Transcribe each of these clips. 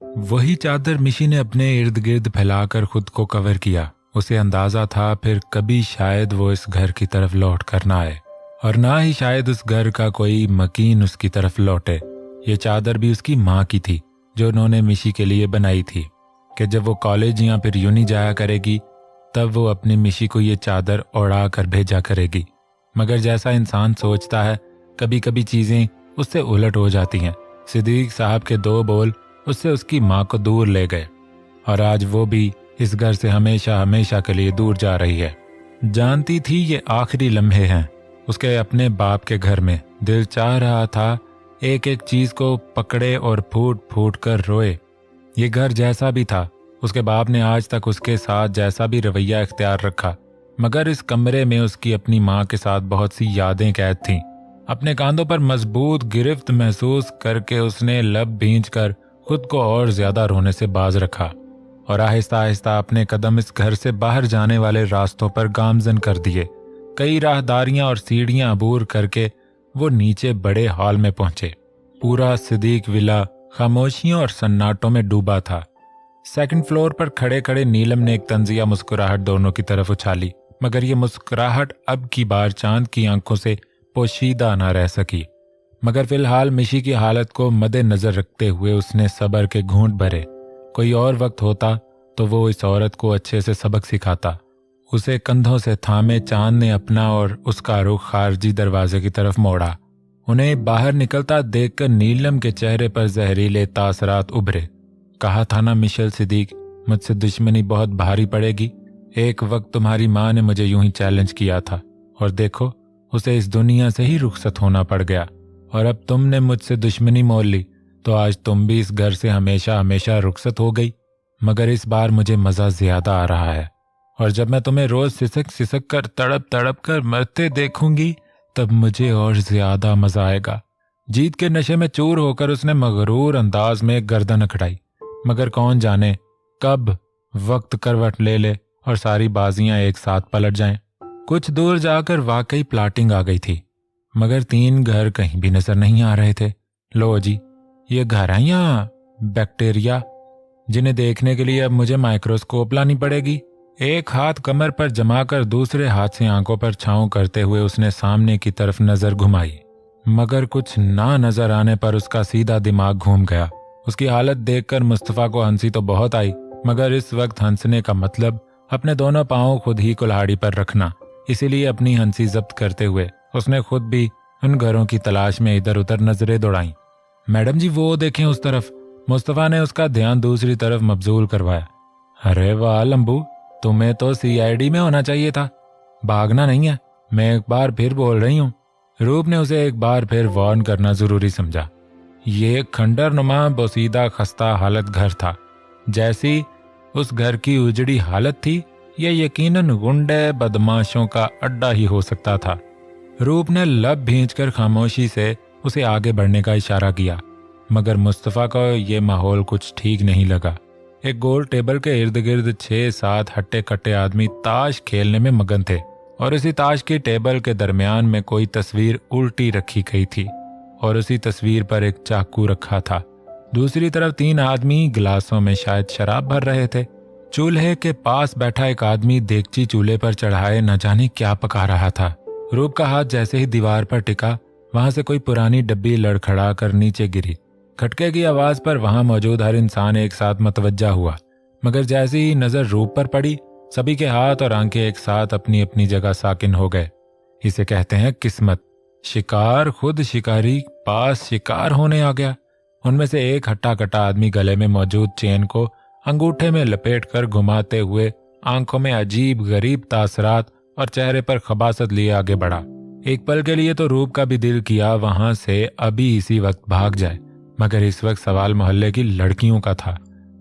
वही चादर मिशी ने अपने इर्द गिर्द फैलाकर खुद को कवर किया। उसे अंदाजा था फिर कभी शायद वो इस घर की तरफ लौट कर ना आए, और ना ही शायद उस घर का कोई मकीन उसकी तरफ लौटे। ये चादर भी उसकी माँ की थी, जो उन्होंने मिशी के लिए बनाई थी कि जब वो कॉलेज या फिर यूनी जाया करेगी तब वो अपनी मिशी को ये चादर ओढ़ा कर भेजा करेगी। मगर जैसा इंसान सोचता है, कभी कभी चीज़ें उससे उलट हो जाती हैं। सिद्दीक साहब के 2 बोल उससे उसकी माँ को दूर ले गए, और आज वो भी इस घर से हमेशा हमेशा के लिए दूर जा रही है। जानती थी ये आखिरी लम्हे हैं उसके अपने बाप के घर में। दिल चाह रहा था एक एक चीज को पकड़े और फूट फूट कर रोए। ये घर जैसा भी था, उसके बाप ने आज तक उसके साथ जैसा भी रवैया इख्तियार रखा, मगर इस कमरे में उसकी अपनी माँ के साथ बहुत सी यादें कैद थीं। अपने कांधों पर मजबूत गिरफ्त महसूस करके उसने लब भींच कर खुद को और ज्यादा रोने से बाज रखा, और आहिस्ता आहिस्ता अपने कदम इस घर से बाहर जाने वाले रास्तों पर गामजन कर दिए। कई राहदारियां और सीढ़ियां अबूर करके वो नीचे बड़े हॉल में पहुंचे। पूरा सिद्दीक विला खामोशियों और सन्नाटों में डूबा था। सेकंड फ्लोर पर खड़े खड़े नीलम ने एक तंजिया मुस्कुराहट दोनों की तरफ उछाली, मगर ये मुस्कुराहट अब की बार चांद की आंखों से पोशीदा न रह सकी। मगर फिलहाल मिशी की हालत को मद्देनजर रखते हुए उसने सब्र के घूंट भरे। कोई और वक्त होता तो वो इस औरत को अच्छे से सबक सिखाता। उसे कंधों से थामे चांद ने अपना और उसका रुख खारजी दरवाजे की तरफ मोड़ा। उन्हें बाहर निकलता देखकर नीलम के चेहरे पर जहरीले तासरात उभरे। कहा था ना मिशेल सिद्दीक, मुझसे दुश्मनी बहुत भारी पड़ेगी। एक वक्त तुम्हारी माँ ने मुझे यूं ही चैलेंज किया था, और देखो उसे इस दुनिया से ही रुखसत होना पड़ गया। और अब तुमने मुझसे दुश्मनी मोल ली तो आज तुम भी इस घर से हमेशा हमेशा रुखसत हो गई। मगर इस बार मुझे मजा ज्यादा आ रहा है, और जब मैं तुम्हें रोज सिसक सिसक कर तड़प तड़प कर मरते देखूंगी तब मुझे और ज्यादा मजा आएगा। जीत के नशे में चूर होकर उसने मगरूर अंदाज में गर्दन अकड़ाई, मगर कौन जाने कब वक्त करवट ले ले और सारी बाजियां एक साथ पलट जाएं। कुछ दूर जाकर वाकई प्लाटिंग आ गई थी, मगर 3 घर कहीं भी नजर नहीं आ रहे थे। लो जी, ये घर है या बैक्टीरिया जिन्हें देखने के लिए अब मुझे माइक्रोस्कोप लानी पड़ेगी। एक हाथ कमर पर जमाकर दूसरे हाथ से आंखों पर छांव करते हुए उसने सामने की तरफ नजर घुमाई, मगर कुछ ना नजर आने पर उसका सीधा दिमाग घूम गया। उसकी हालत देखकर मुस्तफा को हंसी तो बहुत आई, मगर इस वक्त हंसने का मतलब अपने दोनों पांव खुद ही कुल्हाड़ी पर रखना। इसीलिए अपनी हंसी जब्त करते हुए उसने खुद भी उन घरों की तलाश में इधर उधर नजरें दौड़ाई। मैडम जी वो देखें उस तरफ। मुस्तफा ने उसका ध्यान दूसरी तरफ मबजूल करवाया। अरे वाह लंबू, तुम्हें तो सीआईडी में होना चाहिए था, भागना नहीं है। मैं एक बार फिर बोल रही हूँ। रूप ने उसे एक बार फिर वार्न करना जरूरी समझा। ये खंडर नुमा बोसीदा खस्ता हालत घर था। जैसी उस घर की उजड़ी हालत थी, यह यकीनन गुंडे बदमाशों का अड्डा ही हो सकता था। रूप ने लब भींचकर खामोशी से उसे आगे बढ़ने का इशारा किया, मगर मुस्तफा को यह माहौल कुछ ठीक नहीं लगा। एक गोल टेबल के इर्द गिर्द 6-7 हट्टे कट्टे आदमी ताश खेलने में मगन थे, और इसी ताश की टेबल के दरमियान में कोई तस्वीर उल्टी रखी गई थी, और उसी तस्वीर पर एक चाकू रखा था। दूसरी तरफ 3 आदमी गिलासों में शायद शराब भर रहे थे। चूल्हे के पास बैठा एक आदमी देगची चूल्हे पर चढ़ाए न जाने क्या पका रहा था। रूप का हाथ जैसे ही दीवार पर टिका, वहां से कोई पुरानी डब्बी लड़खड़ा कर नीचे गिरी। खटके की आवाज पर वहां मौजूद हर इंसान एक साथ मतवज्जा हुआ, मगर जैसे ही नजर रूप पर पड़ी, सभी के हाथ और आंखें एक साथ अपनी अपनी जगह साकिन हो गए। इसे कहते हैं किस्मत। शिकार खुद शिकारी पास शिकार होने आ गया। उनमें से एक हट्टा कट्टा आदमी गले में मौजूद चेन को अंगूठे में लपेटकर घुमाते हुए आंखों में अजीब गरीब तासरात और चेहरे पर खबासत लिए आगे बढ़ा। एक पल के लिए तो रूप का भी दिल किया वहां से अभी इसी वक्त भाग जाए, मगर इस वक्त सवाल मोहल्ले की लड़कियों का था,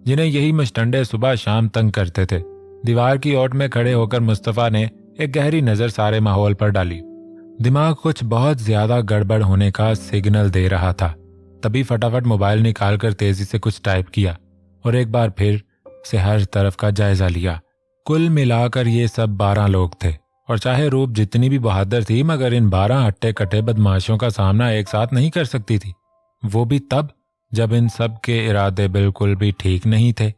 जिन्हें यही मुश्तंडे सुबह शाम तंग करते थे। दीवार की ओट में खड़े होकर मुस्तफा ने एक गहरी नजर सारे माहौल पर डाली। दिमाग कुछ बहुत ज्यादा गड़बड़ होने का सिग्नल दे रहा था। तभी फटाफट मोबाइल निकालकर तेजी से कुछ टाइप किया और एक बार फिर से हर तरफ का जायजा लिया। कुल मिलाकर ये सब 12 लोग थे, और चाहे रूप जितनी भी बहादुर थी, मगर इन 12 हट्टे कट्टे बदमाशों का सामना एक साथ नहीं कर सकती थी। वो भी तब जब इन सब के इरादे बिल्कुल भी ठीक नहीं थे।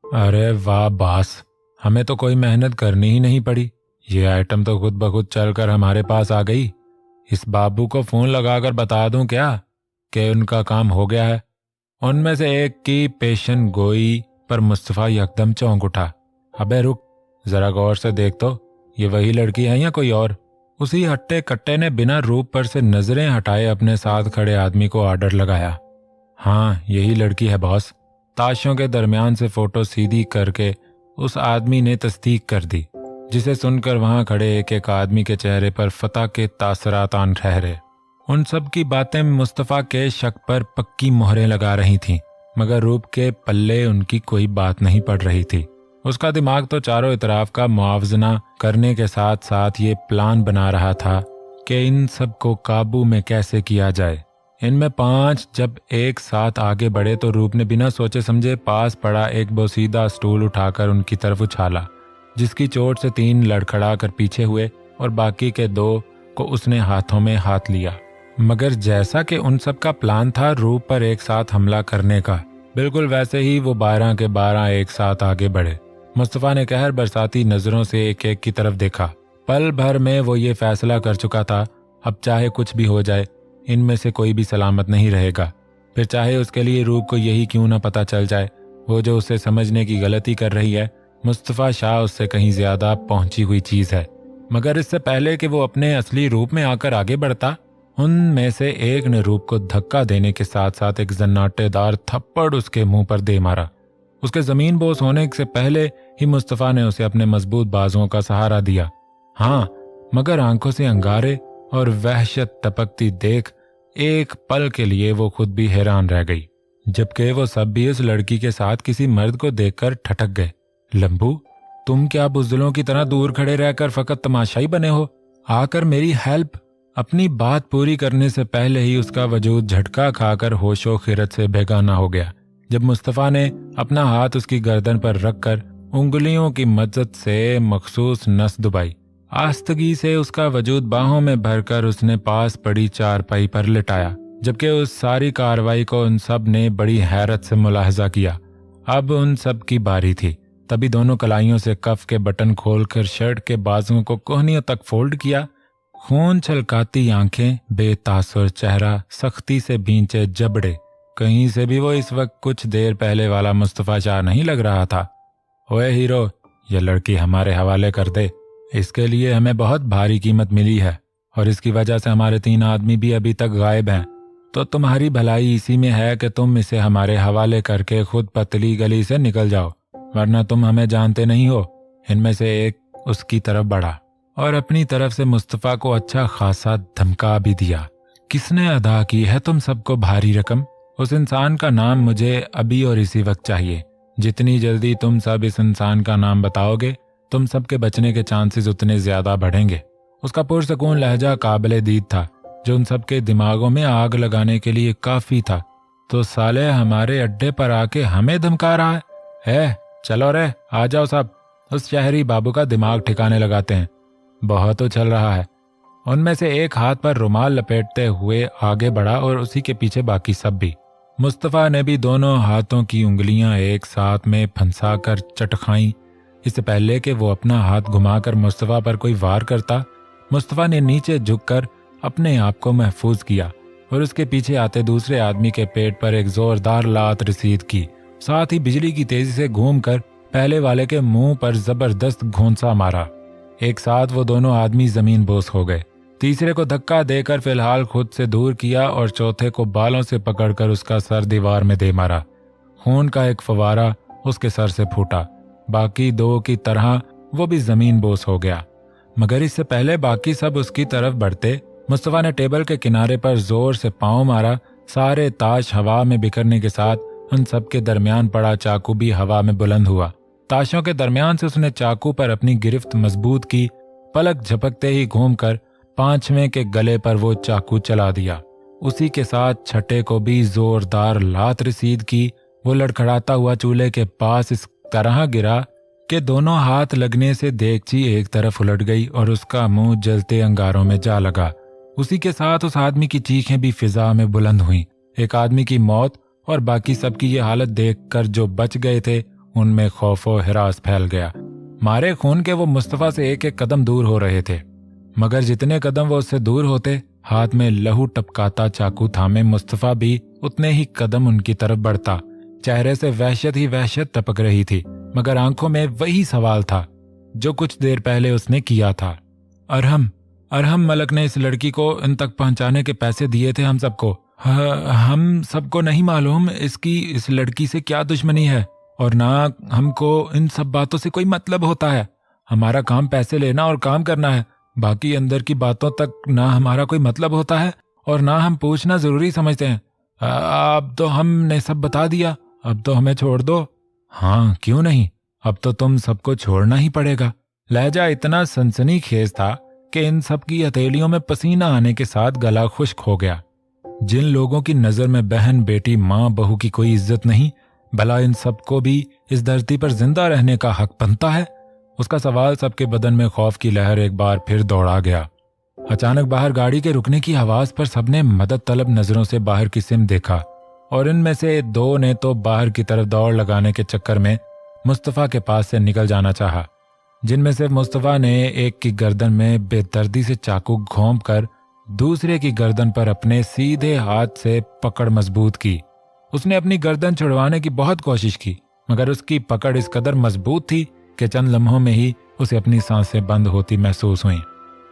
अरे वाह बास, हमें तो कोई मेहनत करनी ही नहीं पड़ी, ये आइटम तो खुद ब खुद चलकर हमारे पास आ गई। इस बाबू को फोन लगाकर बता दूं क्या कि उनका काम हो गया है? उनमें से एक की पेशन गोई पर मुस्तफ़ा यकदम चौंक उठा। अबे रुक, जरा गौर से देख तो, ये वही लड़की है या कोई और? उसी हट्टे कट्टे ने बिना रूप पर से नजरें हटाए अपने साथ खड़े आदमी को ऑर्डर लगाया। हाँ, यही लड़की है बॉस। ताशों के दरमियान से फोटो सीधी करके उस आदमी ने तस्दीक कर दी, जिसे सुनकर वहां खड़े एक एक आदमी के चेहरे पर फतह के तासरात आन ठहरे। उन सब की बातें मुस्तफ़ा के शक पर पक्की मोहरें लगा रही थीं, मगर रूप के पल्ले उनकी कोई बात नहीं पड़ रही थी। उसका दिमाग तो चारों इतराफ का मुआवजना करने के साथ साथ ये प्लान बना रहा था कि इन सब को काबू में कैसे किया जाए। इनमें 5 जब एक साथ आगे बढ़े तो रूप ने बिना सोचे समझे पास पड़ा एक बोसीदा स्टूल उठाकर उनकी तरफ उछाला, जिसकी चोट से 3 लड़खड़ा कर पीछे हुए और बाकी के 2 को उसने हाथों में हाथ लिया। मगर जैसा कि उन सब का प्लान था रूप पर एक साथ हमला करने का, बिल्कुल वैसे ही वो 12 के 12 एक साथ आगे बढ़े। मुस्तफ़ा ने कहर बरसाती नजरों से एक एक की तरफ देखा। पल भर में वो ये फैसला कर चुका था, अब चाहे कुछ भी हो जाए, इनमें से कोई भी सलामत नहीं रहेगा। फिर चाहे उसके लिए रूप को यही क्यों ना पता चल जाए, वो जो उसे समझने की गलती कर रही है, मुस्तफ़ा शाह उससे कहीं ज्यादा पहुंची हुई चीज है। मगर इससे पहले कि वो अपने असली रूप में आकर आगे बढ़ता, उनमें से एक ने रूप को धक्का देने के साथ साथ एक जन्नाटेदार थप्पड़ उसके मुंह पर दे मारा। उसके जमीन बोस होने से पहले ही मुस्तफ़ा ने उसे अपने मजबूत बाजुओं का सहारा दिया। हाँ, मगर आंखों से अंगारे और वहशत टपकती देख एक पल के लिए वो खुद भी हैरान रह गई, जबकि वो सब भी उस लड़की के साथ किसी मर्द को देखकर ठठक गए। लंबू, तुम क्या बुज़दिलों की तरह दूर खड़े रहकर फकत तमाशाई बने हो? आकर मेरी हेल्प। अपनी बात पूरी करने से पहले ही उसका वजूद झटका खाकर होशो खिरत से बेगाना हो गया, जब मुस्तफ़ा ने अपना हाथ उसकी गर्दन पर रखकर उंगलियों की मदद से मखसूस नस दबाई। आस्तगी से उसका वजूद बाहों में भरकर उसने पास पड़ी चारपाई पर लिटाया, जबकि उस सारी कार्रवाई को उन सब ने बड़ी हैरत से मुलाहजा किया। अब उन सब की बारी थी। तभी दोनों कलाइयों से कफ के बटन खोलकर शर्ट के बाजुओं को कोहनियों तक फोल्ड किया। खून छलकाती आंखें, बेतासुर चेहरा, सख्ती से भींचे जबड़े, कहीं से भी वो इस वक्त कुछ देर पहले वाला मुस्तफ़ा शाह नहीं लग रहा था। ओए हीरो, ये लड़की हमारे हवाले कर दे। इसके लिए हमें बहुत भारी कीमत मिली है और इसकी वजह से हमारे 3 आदमी भी अभी तक गायब हैं। तो तुम्हारी भलाई इसी में है कि तुम इसे हमारे हवाले करके खुद पतली गली से निकल जाओ, वरना तुम हमें जानते नहीं हो। इनमें से एक उसकी तरफ बढ़ा और अपनी तरफ से मुस्तफ़ा को अच्छा खासा धमका भी दिया। किसने अदा की है तुम सबको भारी रकम? उस इंसान का नाम मुझे अभी और इसी वक्त चाहिए। जितनी जल्दी तुम सब इस इंसान का नाम बताओगे, तुम सबके बचने के चांसेस उतने ज्यादा बढ़ेंगे। उसका पुरसकून लहजा काबिले दीद था, जो उन सबके दिमागों में आग लगाने के लिए काफी था। तो साले हमारे अड्डे पर आके हमें धमका रहा है? चलो रे, आ जाओ सब, उस शहरी बाबू का दिमाग ठिकाने लगाते हैं। बहुत उछल रहा है। उनमें से एक हाथ पर रुमाल लपेटते हुए आगे बढ़ा और उसी के पीछे बाकी सब भी। मुस्तफ़ा ने भी दोनों हाथों की उंगलियां एक साथ में फंसाकर चटखाई। इससे पहले कि वो अपना हाथ घुमाकर मुस्तफ़ा पर कोई वार करता, मुस्तफ़ा ने नीचे झुककर अपने आप को महफूज किया और उसके पीछे आते दूसरे आदमी के पेट पर एक जोरदार लात रसीद की। साथ ही बिजली की तेजी से घूमकर पहले वाले के मुंह पर जबरदस्त घोंसा मारा। एक साथ वो दोनों आदमी जमीन बोस हो गए। तीसरे को धक्का देकर फिलहाल खुद से दूर किया और चौथे को बालों से पकड़कर उसका सर दीवार में दे मारा। खून का एक फवारा उसके सर से फूटा। बाकी 2 की तरह वो भी जमीन बोस हो गया। मगर इससे पहले बाकी सब उसकी तरफ बढ़ते, मुस्तफ़ा ने टेबल के किनारे पर जोर से पांव मारा। सारे ताश हवा में बिखरने के साथ उन सब के दरमियान पड़ा चाकू भी हवा में बुलंद हुआ। ताशों के दरमियान से उसने चाकू पर अपनी गिरफ्त मजबूत की। पलक झपकते ही घूमकर 5वें के गले पर वो चाकू चला दिया। उसी के साथ छठे को भी जोरदार लात रसीद की। वो लड़खड़ाता हुआ चूल्हे के पास इस तरह गिरा कि दोनों हाथ लगने से देगची एक तरफ उलट गई और उसका मुंह जलते अंगारों में जा लगा। उसी के साथ उस आदमी की चीखें भी फिजा में बुलंद हुईं। एक आदमी की मौत और बाकी सबकी ये हालत देखकर जो बच गए थे उनमें खौफ और हिरास फैल गया। मारे खून के वो मुस्तफा से एक एक कदम दूर हो रहे थे, मगर जितने कदम वो उससे दूर होते, हाथ में लहू टपकाता चाकू थामे मुस्तफा भी उतने ही कदम उनकी तरफ बढ़ता। चेहरे से वहशत ही वहशत टपक रही थी, मगर आंखों में वही सवाल था जो कुछ देर पहले उसने किया था। अरहम मलक ने इस लड़की को इन तक पहुंचाने के पैसे दिए थे हम सबको। हम सबको नहीं मालूम इसकी इस लड़की से क्या दुश्मनी है, और ना हमको इन सब बातों से कोई मतलब होता है। हमारा काम पैसे लेना और काम करना है, बाकी अंदर की बातों तक ना हमारा कोई मतलब होता है और ना हम पूछना जरूरी समझते हैं। अब तो हमने सब बता दिया, अब तो हमें छोड़ दो। हाँ क्यों नहीं, अब तो तुम सबको छोड़ना ही पड़ेगा। लहजा इतना सनसनीखेज था कि इन सब की हथेलियों में पसीना आने के साथ गला खुश्क हो गया। जिन लोगों की नजर में बहन बेटी माँ बहू की कोई इज्जत नहीं, भला इन सबको भी इस धरती पर जिंदा रहने का हक बनता है? उसका सवाल सबके बदन में खौफ की लहर एक बार फिर दौड़ा गया। अचानक बाहर गाड़ी के रुकने की आवाज पर सबने मदद तलब नजरों से बाहर की सिम देखा, और इनमें से दो ने तो बाहर की तरफ दौड़ लगाने के चक्कर में मुस्तफा के पास से निकल जाना चाहा। जिनमें से मुस्तफा ने एक की गर्दन में बेदर्दी से चाकू घोंप कर दूसरे की गर्दन पर अपने सीधे हाथ से पकड़ मजबूत की। उसने अपनी गर्दन छुड़वाने की बहुत कोशिश की, मगर उसकी पकड़ इस कदर मजबूत थी कि चंद लम्हों में ही उसे अपनी सांसें बंद होती महसूस हुई।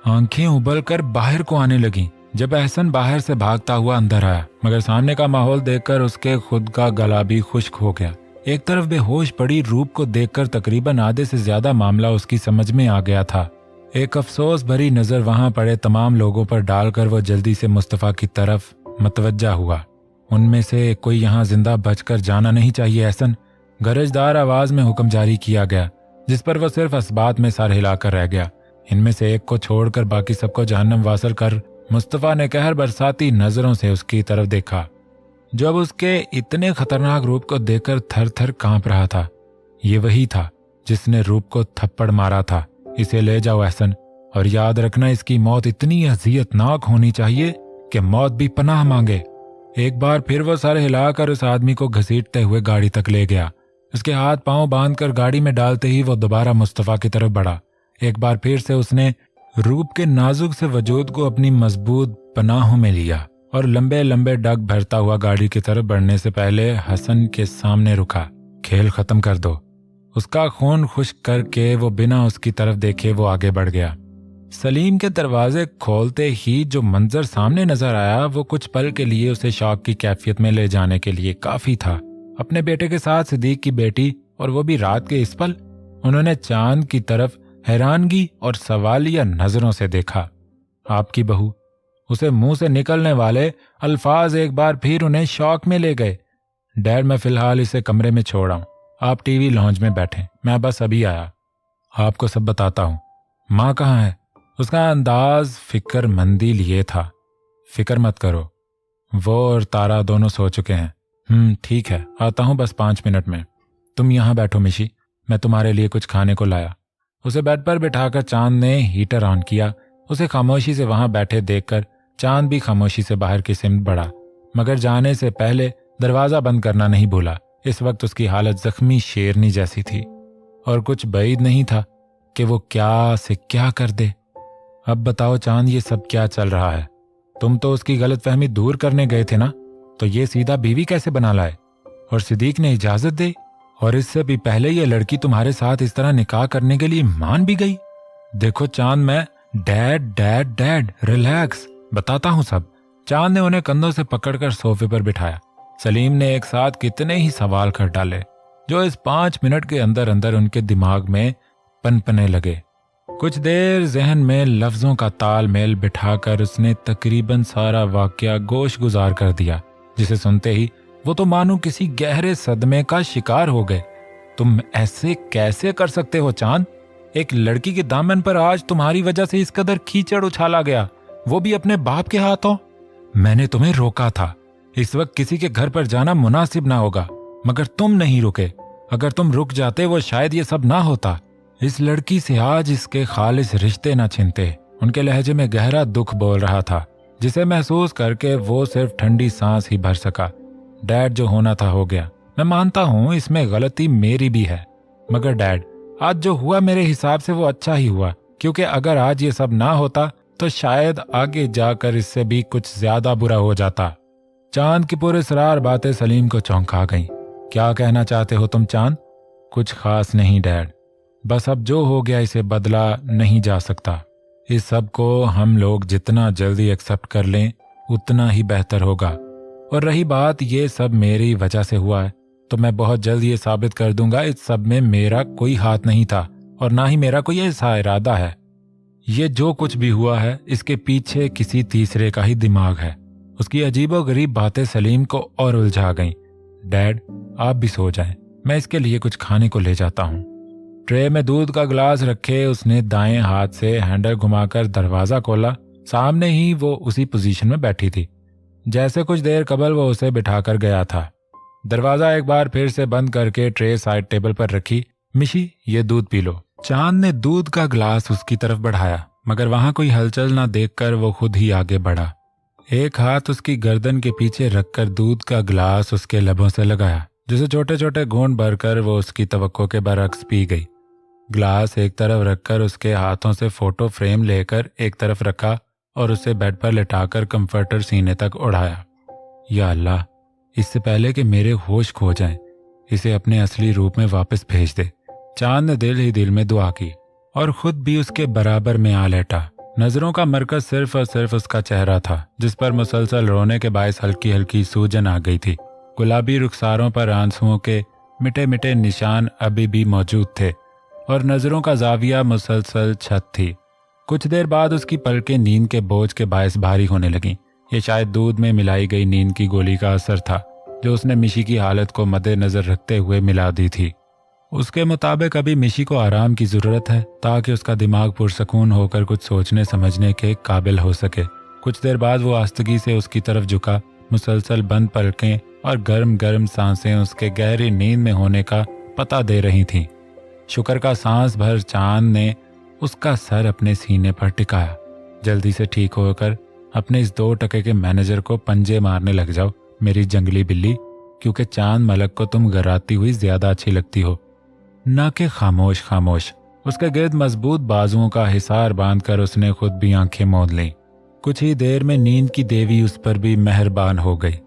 आंखें उबल कर बाहर को आने लगीं जब एहसन बाहर से भागता हुआ अंदर आया, मगर सामने का माहौल देखकर उसके खुद का गला भी खुश्क हो गया। एक तरफ बेहोश पड़ी रूप को देखकर तकरीबन आधे से ज्यादा मामला उसकी समझ में आ गया था। एक अफसोस भरी नजर वहां पड़े तमाम लोगों पर डालकर वो जल्दी से मुस्तफा की तरफ मतवज्जा हुआ। उनमें से कोई यहाँ जिंदा बचकर जाना नहीं चाहिए एहसन, गरजदार आवाज में हुक्म जारी किया गया, जिस पर वह सिर्फ असबात में सर हिलाकर रह गया। इनमें से एक को छोड़कर बाकी सबको जहन्नम वासल कर मुस्तफा ने कहर बरसाती नजरों से उसकी तरफ देखा, जो अब उसके इतने खतरनाक रूप को देखकर थर थर कांप रहा था। ये वही था जिसने रूप को थप्पड़ मारा था। इसे ले जाओ एहसन, और याद रखना इसकी मौत इतनी अजियतनाक होनी चाहिए कि मौत भी पनाह मांगे। एक बार फिर वो सर हिलाकर उस आदमी को घसीटते हुए गाड़ी तक ले गया। उसके हाथ पांव बांधकर गाड़ी में डालते ही वो दोबारा मुस्तफा की तरफ बढ़ा। एक बार फिर से उसने रूप के नाजुक से वजूद को अपनी मजबूत पनाहों में लिया और लंबे लंबे डग भरता हुआ गाड़ी की तरफ बढ़ने से पहले हसन के सामने रुका। खेल खत्म कर दो। उसका खून खुश्क करके वो बिना उसकी तरफ देखे वो आगे बढ़ गया। सलीम के दरवाजे खोलते ही जो मंजर सामने नजर आया वो कुछ पल के लिए उसे शौक की कैफियत में ले जाने के लिए काफी था। अपने बेटे के साथ सिद्दीक की बेटी, और वो भी रात के इस पल। उन्होंने चांद की तरफ हैरानगी और सवालिया नजरों से देखा। आपकी बहू, उसे मुंह से निकलने वाले अल्फाज एक बार फिर उन्हें शौक में ले गए। डैड, मैं फिलहाल इसे कमरे में छोड़ आऊं, आप टीवी लॉन्ज में बैठें, मैं बस अभी आया, आपको सब बताता हूं। माँ कहाँ है? उसका अंदाज फिक्रमंदी लिए था। फिक्र मत करो, वो और तारा दोनों सो चुके हैं। ठीक है, आता हूं बस 5 मिनट में। तुम यहाँ बैठो मिशी, मैं तुम्हारे लिए कुछ खाने को लाया। उसे बेड पर बिठाकर चांद ने हीटर ऑन किया। उसे खामोशी से वहां बैठे देखकर चांद भी खामोशी से बाहर की सिमत बढ़ा, मगर जाने से पहले दरवाजा बंद करना नहीं भूला। इस वक्त उसकी हालत जख्मी शेरनी जैसी थी और कुछ बैद नहीं था कि वो क्या से क्या कर दे। अब बताओ चांद, ये सब क्या चल रहा है? तुम तो उसकी गलतफहमी दूर करने गए थे ना, तो ये सीधा बीवी कैसे बना लाए? और सिद्दीक ने इजाजत दी, और इससे भी पहले ये लड़की तुम्हारे साथ इस तरह निकाह करने के लिए मान भी गई। देखो चांद, मैं डैड डैड डैड रिलैक्स, बताता हूँ सब। चांद ने उन्हें कंधों से पकड़कर सोफे पर बिठाया। सलीम ने एक साथ कितने ही सवाल कर डाले जो इस 5 मिनट के अंदर अंदर उनके दिमाग में पनपने लगे। कुछ देर जहन में लफ्जों का तालमेल बिठाकर उसने तकरीबन सारा वाकया गोश गुजार कर दिया, जिसे सुनते ही वो तो मानो किसी गहरे सदमे का शिकार हो गए। तुम ऐसे कैसे कर सकते हो चांद? एक लड़की के दामन पर आज तुम्हारी वजह से इस कदर कीचड़ उछाला गया, वो भी अपने बाप के हाथों। मैंने तुम्हें रोका था, इस वक्त किसी के घर पर जाना मुनासिब ना होगा, मगर तुम नहीं रुके। अगर तुम रुक जाते वो शायद ये सब ना होता। इस लड़की से आज इसके खालिस रिश्ते ना छिनते। उनके लहजे में गहरा दुख बोल रहा था, जिसे महसूस करके वो सिर्फ ठंडी सांस ही भर सका। डैड, जो होना था हो गया। मैं मानता हूँ इसमें गलती मेरी भी है, मगर डैड, आज जो हुआ मेरे हिसाब से वो अच्छा ही हुआ, क्योंकि अगर आज ये सब ना होता तो शायद आगे जाकर इससे भी कुछ ज्यादा बुरा हो जाता। चांद की पुरस्रार बातें सलीम को चौंका गईं। क्या कहना चाहते हो तुम चांद? कुछ खास नहीं डैड, बस अब जो हो गया इसे बदला नहीं जा सकता। इस सब को हम लोग जितना जल्दी एक्सेप्ट कर लें उतना ही बेहतर होगा। और रही बात ये सब मेरी वजह से हुआ है, तो मैं बहुत जल्द ये साबित कर दूंगा इस सब में मेरा कोई हाथ नहीं था और ना ही मेरा कोई ऐसा इरादा है। ये जो कुछ भी हुआ है इसके पीछे किसी तीसरे का ही दिमाग है। उसकी अजीबोगरीब बातें सलीम को और उलझा गईं। डैड, आप भी सो जाएं, मैं इसके लिए कुछ खाने को ले जाता हूँ। ट्रे में दूध का गिलास रखे उसने दाएं हाथ से हैंडल घुमाकर दरवाजा खोला। सामने ही वो उसी पोजीशन में बैठी थी जैसे कुछ देर कबल वो उसे बिठाकर गया था। दरवाजा एक बार फिर से बंद करके ट्रे साइड टेबल पर रखी। मिशी, ये दूध पी लो। चांद ने दूध का गिलास उसकी तरफ बढ़ाया, मगर वहां कोई हलचल ना देखकर वो खुद ही आगे बढ़ा। एक हाथ उसकी गर्दन के पीछे रखकर दूध का गिलास उसके लबों से लगाया, जिसे छोटे छोटे घूंट भरकर वो उसकी तवक्को के बरक्स पी गई। ग्लास एक तरफ रखकर उसके हाथों से फोटो फ्रेम लेकर एक तरफ रखा और उसे बेड पर लिटाकर कंफर्टर सीने तक उड़ाया। या अल्लाह, इससे पहले कि मेरे होश खो जाएं, इसे अपने असली रूप में वापस भेज दे। चांद ने दिल ही दिल में दुआ की और खुद भी उसके बराबर में आ लेटा। नजरों का मरकज सिर्फ और सिर्फ उसका चेहरा था, जिस पर मुसलसल रोने के बायस हल्की हल्की सूजन आ गई थी। गुलाबी रुखसारों पर आंसुओं के मिटे मिटे निशान अभी भी मौजूद थे और नजरों का जाविया मुसलसल छत थी। कुछ देर बाद उसकी पलकें नींद के बोझ के बायस भारी होने लगीं। ये शायद दूध में मिलाई गई नींद की गोली का असर था, जो उसने मिशी की हालत को मद्देनजर रखते हुए मिला दी थी। उसके मुताबिक अभी मिशी को आराम की जरूरत है, ताकि उसका दिमाग पुरसकून होकर कुछ सोचने समझने के काबिल हो सके। कुछ देर बाद वो आस्तगी से उसकी तरफ झुका। मुसलसल बंद पलकें और गर्म गर्म सांसें उसके गहरी नींद में होने का पता दे रही थीं। शुक्र का सांस भर चांद ने उसका सर अपने सीने पर टिकाया। जल्दी से ठीक होकर अपने इस 2 टके के मैनेजर को पंजे मारने लग जाओ मेरी जंगली बिल्ली, क्योंकि चांद मलक को तुम गराती हुई ज्यादा अच्छी लगती हो, ना कि खामोश खामोश। उसके गिर्द मजबूत बाजुओं का हिसार बांधकर उसने खुद भी आंखें मूंद लीं। कुछ ही देर में नींद की देवी उस पर भी मेहरबान हो गई।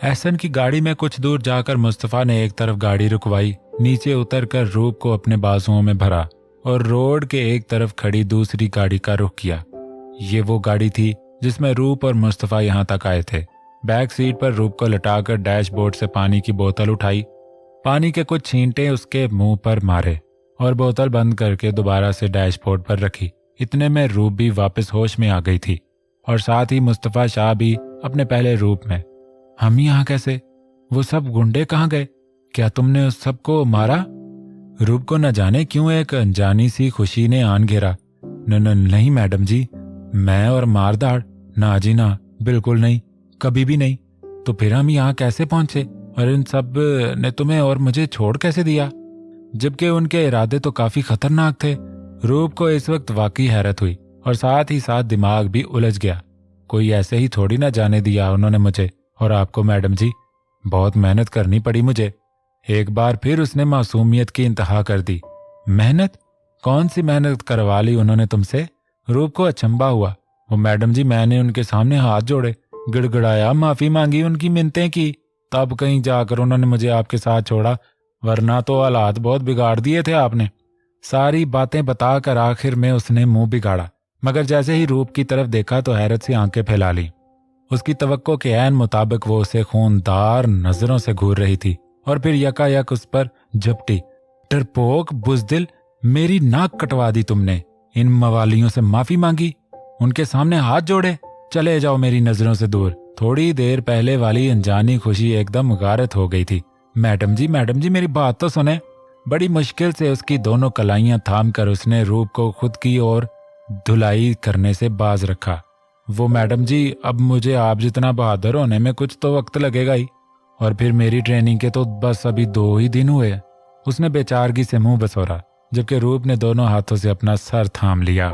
एहसन की गाड़ी में कुछ दूर जाकर मुस्तफा ने एक तरफ गाड़ी रुकवाई, नीचे उतरकर रूप को अपने बाजुओं में भरा और रोड के एक तरफ खड़ी दूसरी गाड़ी का रुख किया। ये वो गाड़ी थी जिसमें रूप और मुस्तफा यहाँ तक आए थे। बैक सीट पर रूप को लटाकर डैशबोर्ड से पानी की बोतल उठाई, पानी के कुछ छींटे उसके मुंह पर मारे और बोतल बंद करके दोबारा से डैशबोर्ड पर रखी। इतने में रूप भी वापस होश में आ गई थी और साथ ही मुस्तफा शाह भी अपने पहले रूप में। हम यहाँ कैसे? वो सब गुंडे कहाँ गए? क्या तुमने उस सबको मारा? रूप को न जाने क्यों एक अनजानी सी खुशी ने आन घेरा। नहीं मैडम जी, मैं और मारदाड़? ना जी ना, बिल्कुल नहीं, कभी भी नहीं। तो फिर हम यहाँ कैसे पहुंचे और इन सब ने तुम्हें और मुझे छोड़ कैसे दिया, जबकि उनके इरादे तो काफी खतरनाक थे? रूप को इस वक्त वाकई हैरत हुई और साथ ही साथ दिमाग भी उलझ गया। कोई ऐसे ही थोड़ी ना जाने दिया उन्होंने मुझे और आपको मैडम जी। बहुत मेहनत करनी पड़ी मुझे। एक बार फिर उसने मासूमियत की इंतहा कर दी। मेहनत? कौन सी मेहनत करवा ली उन्होंने तुमसे? रूप को अचंभा हुआ। वो मैडम जी, मैंने उनके सामने हाथ जोड़े, गिड़गिड़ाया, माफी मांगी, उनकी मिन्नतें की, तब कहीं जाकर उन्होंने मुझे आपके साथ छोड़ा, वरना तो हालात बहुत बिगाड़ दिए थे आपने। सारी बातें बताकर आखिर में उसने मुंह बिगाड़ा, मगर जैसे ही रूप की तरफ देखा तो हैरत से आंखें फैला ली। उसकी तवक्को के ऐन मुताबिक वो उसे खूनदार नजरों से घूर रही थी और फिर यकायक उस पर झपटी। डरपोक, बुजदिल, मेरी नाक कटवा दी तुमने। इन मवालियों से माफी मांगी, उनके सामने हाथ जोड़े, चले जाओ मेरी नजरों से दूर। थोड़ी देर पहले वाली अनजानी खुशी एकदम गारत हो गई थी। मैडम जी, मेरी बात तो सुने। बड़ी मुश्किल से उसकी दोनों कलाइयां थाम कर उसने रूप को खुद की ओर धुलाई करने से बाज रखा। वो मैडम जी, अब मुझे आप जितना बहादुर होने में कुछ तो वक्त लगेगा ही, और फिर मेरी ट्रेनिंग के तो बस अभी 2 ही दिन हुए। उसने बेचारगी से मुंह बसोरा, जबकि रूप ने दोनों हाथों से अपना सर थाम लिया।